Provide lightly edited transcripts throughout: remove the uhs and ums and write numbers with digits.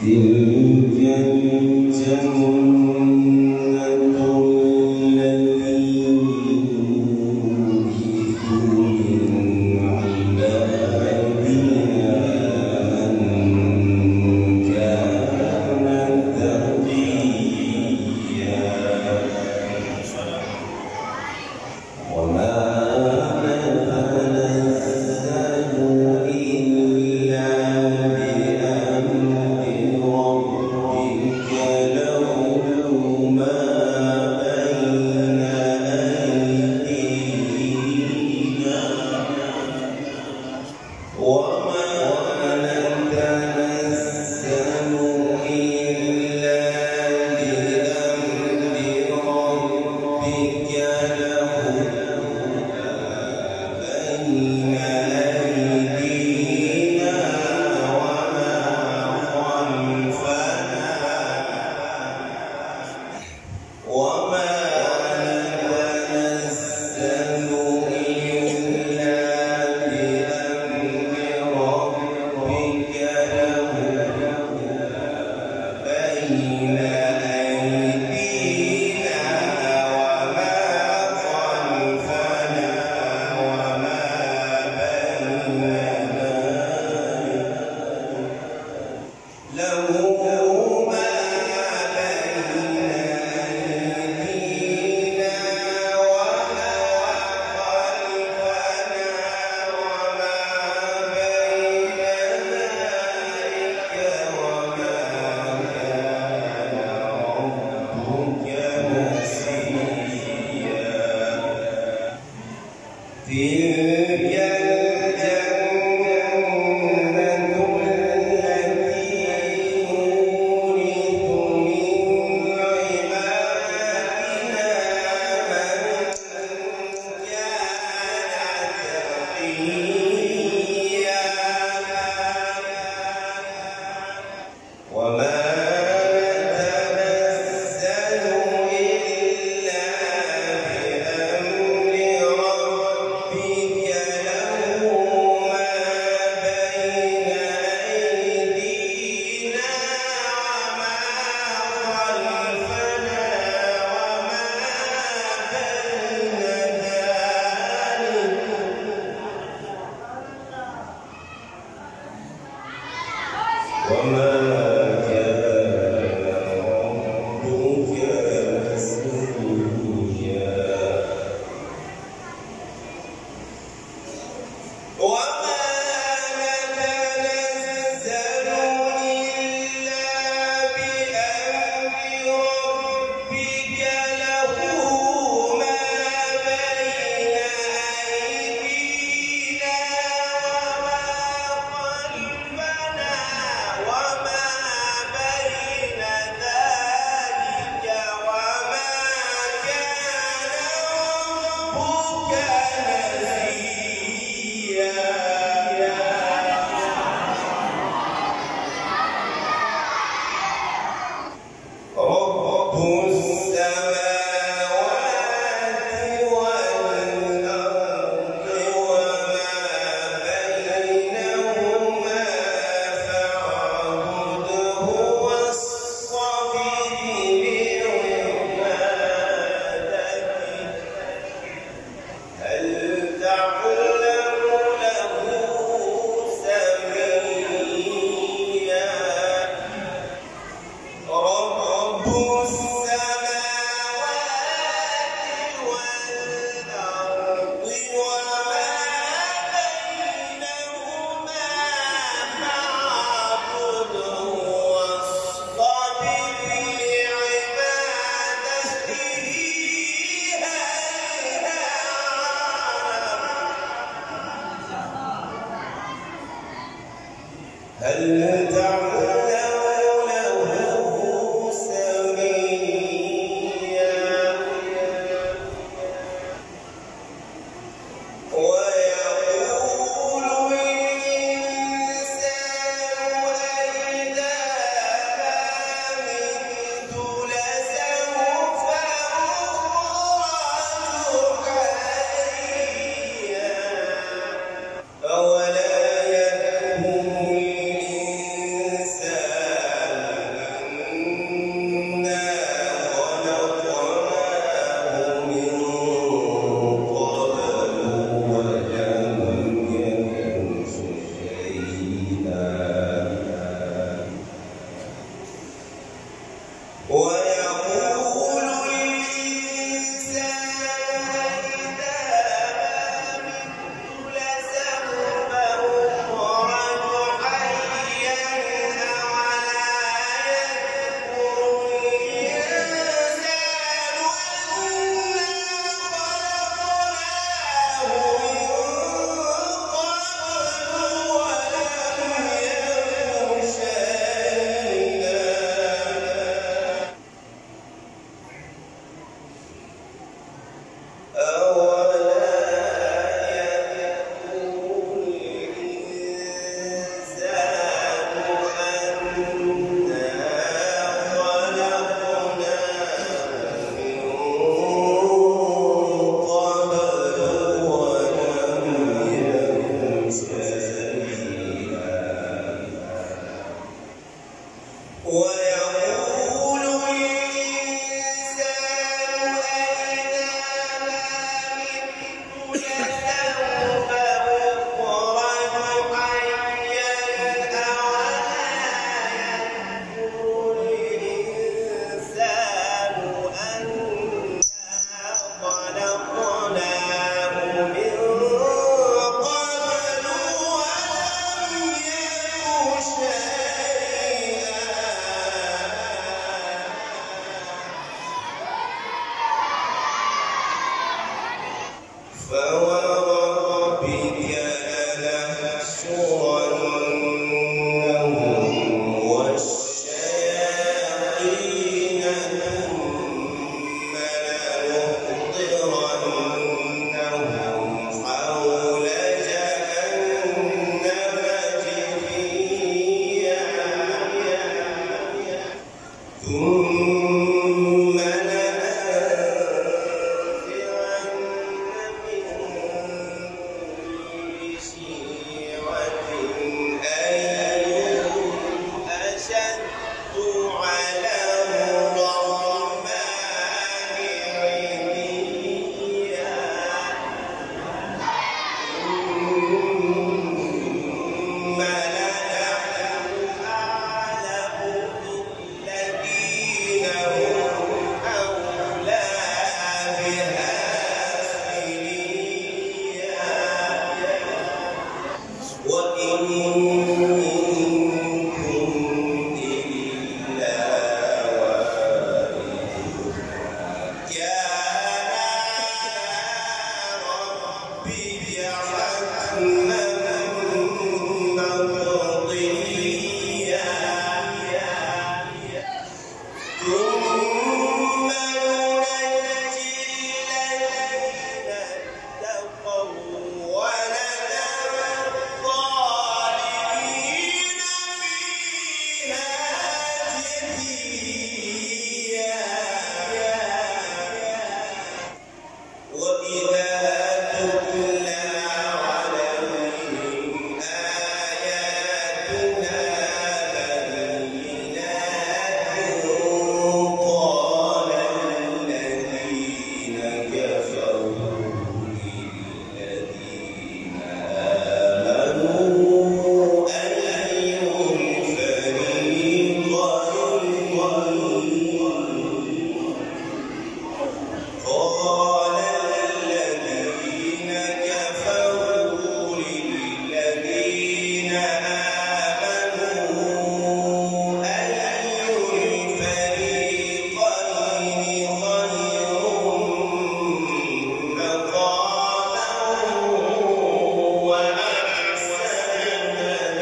تلك الجنة التي نورث من عبادنا من كان تقيا وما نتنزل إلا بأمر ربك له ما بين أيدينا وما نتنزل إلا بأمر ربك له بين أيدينا وما خلفنا وما نتنزل إلا بأمر ربك له بين أيدينا وما خلفنا وما بين ذلك له ما بين أيدينا وما خلفنا وما بين ذلك وما كان ربك نسيا تلك الجنة التي نورث من عبادنا من كان تقيا وما نتنزل إلا بأمر ربك له ما بين أيدينا وما خلفنا وما بين ذلك وما كان ويقول الإنسان أإذا ما مت لسوف أخرج حيا أولا يذكر الإنسان أنا خلقناه من قبل ولم يك شيئا فوربك لنحشرنهم والشياطين ثم لنحضرنهم حول جهنم جثيا ثم لننزعن من كل شيعة أيهم أشد على الرحمن عتيا ثم لنحن أعلم بالذين هم أولى بها صليا وإن منكم إلا واردها كان على ربك حتما مقضيا ثم ننجي الذين اتقوا ونذر الظالمين فيها جثيا وإذا تتلى عليهم آياتنا بينات قال الذين كفروا للذين آمنوا أي الفريقين قال الذين كفروا للذين آمنوا أي الفريقين خير مقاما وأحسن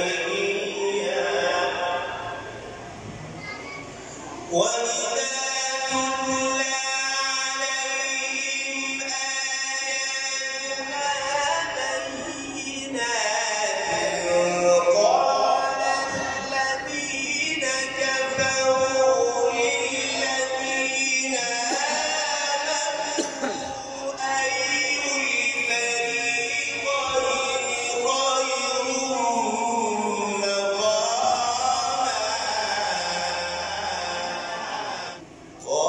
نبيا وإذا تتلى عليهم آياتنا بينات قال الذين كفروا للذين آمنوا أي الفريقين خير مقاما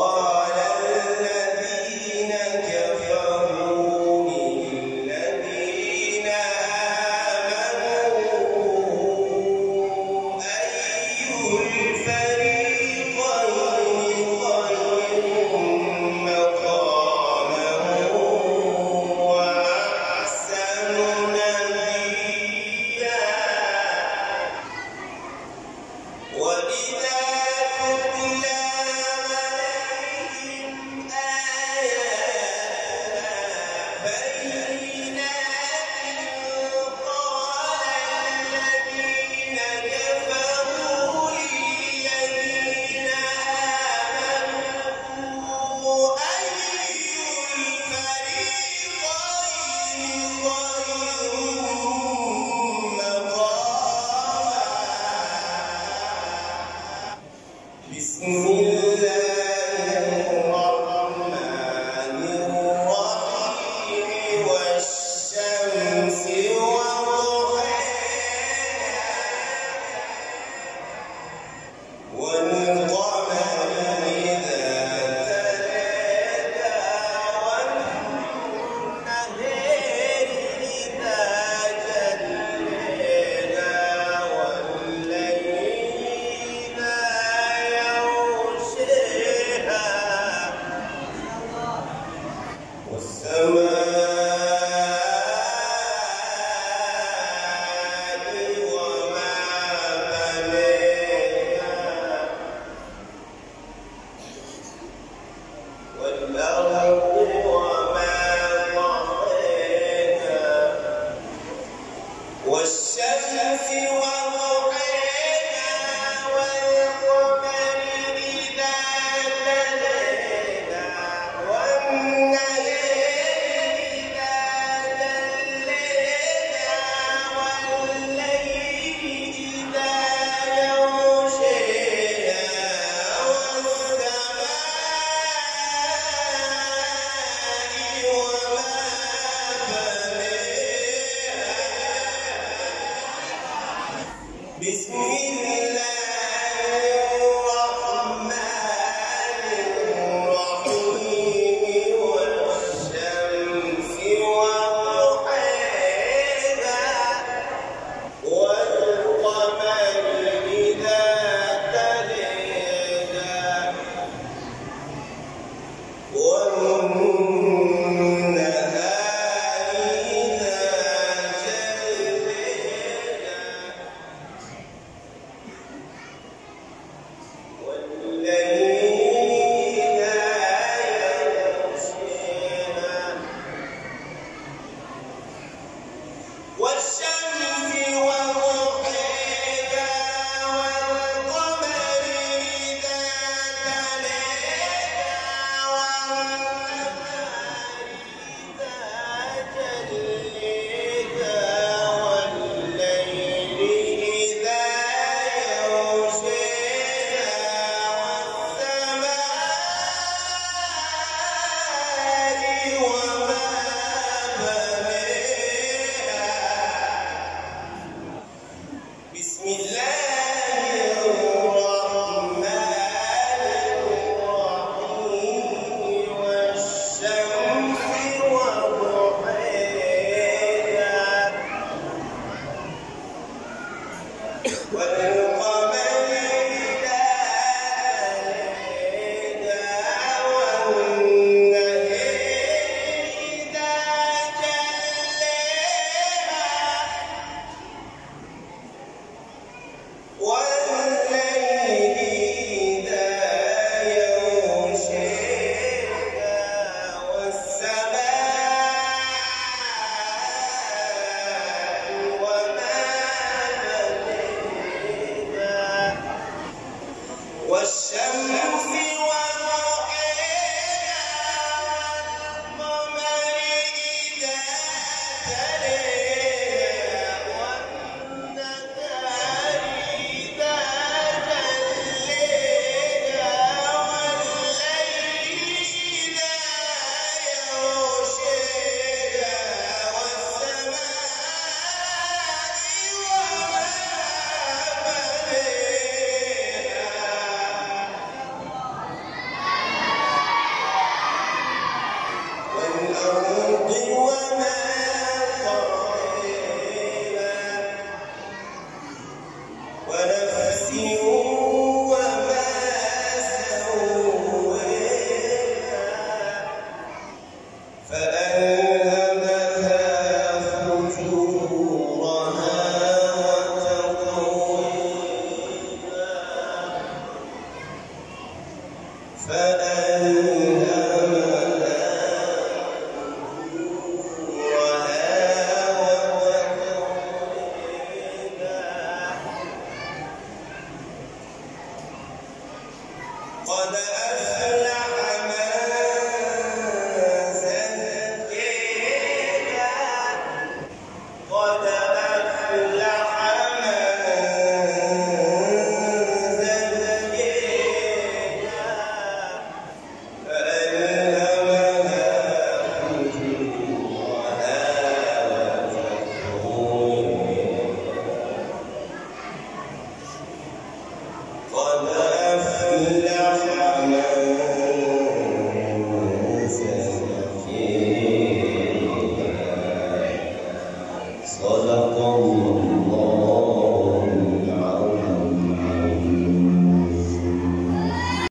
قال الذين كفروا للذين آمنوا أي الفريقين خير مقاما وأحسن نبيا وإذا تتلى عليهم آياتنا بينات قال الذين كفروا للذين آمنوا أي الفريقين خير مقاما بسم الله الرحمن الرحيم والشمس وضحاها قد